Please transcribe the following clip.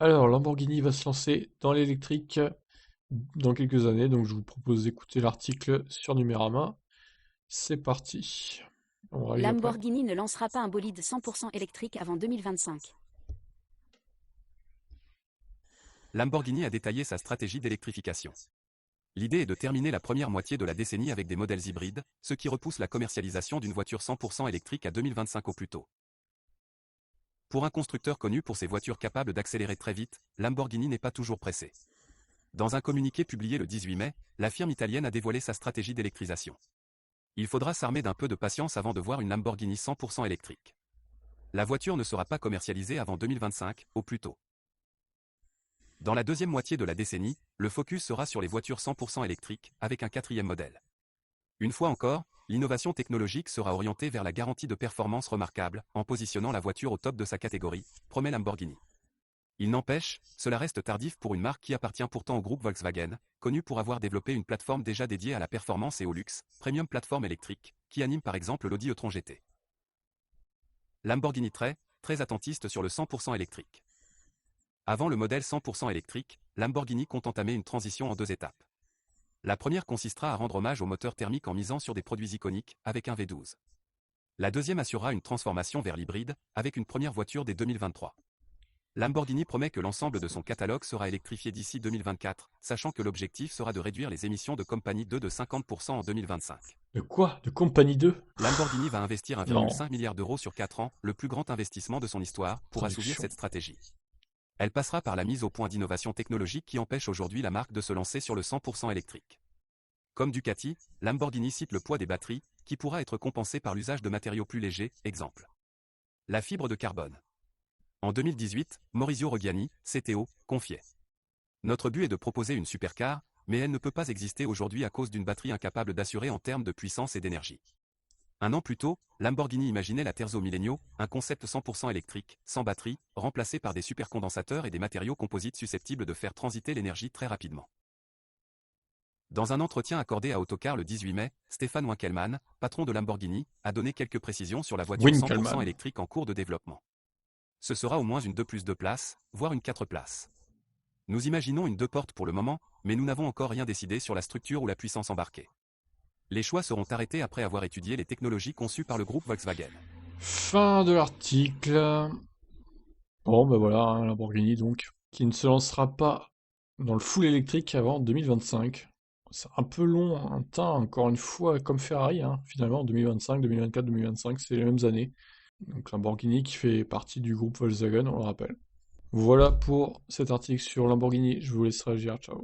Alors, Lamborghini va se lancer dans l'électrique dans quelques années, donc je vous propose d'écouter l'article sur Numérama. C'est parti. On réagit après. Lamborghini ne lancera pas un bolide 100% électrique avant 2025. Lamborghini a détaillé sa stratégie d'électrification. L'idée est de terminer la première moitié de la décennie avec des modèles hybrides, ce qui repousse la commercialisation d'une voiture 100% électrique à 2025 au plus tôt. Pour un constructeur connu pour ses voitures capables d'accélérer très vite, Lamborghini n'est pas toujours pressé. Dans un communiqué publié le 18 mai, la firme italienne a dévoilé sa stratégie d'électrisation. Il faudra s'armer d'un peu de patience avant de voir une Lamborghini 100% électrique. La voiture ne sera pas commercialisée avant 2025, au plus tôt. Dans la deuxième moitié de la décennie, le focus sera sur les voitures 100% électriques, avec un quatrième modèle. Une fois encore, l'innovation technologique sera orientée vers la garantie de performance remarquable, en positionnant la voiture au top de sa catégorie, promet Lamborghini. Il n'empêche, cela reste tardif pour une marque qui appartient pourtant au groupe Volkswagen, connu pour avoir développé une plateforme déjà dédiée à la performance et au luxe, Premium Platform électrique, qui anime par exemple l'Audi e-tron GT. Lamborghini très attentiste sur le 100% électrique. Avant le modèle 100% électrique, Lamborghini compte entamer une transition en deux étapes. La première consistera à rendre hommage au moteur thermique en misant sur des produits iconiques, avec un V12. La deuxième assurera une transformation vers l'hybride, avec une première voiture dès 2023. Lamborghini promet que l'ensemble de son catalogue sera électrifié d'ici 2024, sachant que l'objectif sera de réduire les émissions de Compagnie 2 de 50% en 2025. De quoi? De Compagnie 2? Lamborghini va investir Non. 1,5 milliard d'euros sur 4 ans, le plus grand investissement de son histoire, pour assouvir Production. cette stratégie. Elle passera par la mise au point d'innovations technologiques qui empêchent aujourd'hui la marque de se lancer sur le 100% électrique. Comme Ducati, Lamborghini cite le poids des batteries, qui pourra être compensé par l'usage de matériaux plus légers, exemple. La fibre de carbone. En 2018, Maurizio Reggiani, CTO, confiait. Notre but est de proposer une supercar, mais elle ne peut pas exister aujourd'hui à cause d'une batterie incapable d'assurer en termes de puissance et d'énergie. Un an plus tôt, Lamborghini imaginait la Terzo Millennio, un concept 100% électrique, sans batterie, remplacé par des supercondensateurs et des matériaux composites susceptibles de faire transiter l'énergie très rapidement. Dans un entretien accordé à Autocar le 18 mai, Stéphane Winkelmann, patron de Lamborghini, a donné quelques précisions sur la voiture 100% Winkelmann. électrique en cours de développement. Ce sera au moins une 2+2 places, voire une 4 places. Nous imaginons une 2 portes pour le moment, mais nous n'avons encore rien décidé sur la structure ou la puissance embarquée. Les choix seront arrêtés après avoir étudié les technologies conçues par le groupe Volkswagen. Fin de l'article. Bon, ben voilà, un Lamborghini donc, qui ne se lancera pas dans le full électrique avant 2025. C'est un peu long, un temps, encore une fois, comme Ferrari, hein, finalement, 2025, 2024, 2025, c'est les mêmes années. Donc Lamborghini qui fait partie du groupe Volkswagen, on le rappelle. Voilà pour cet article sur Lamborghini, je vous laisse réagir, ciao.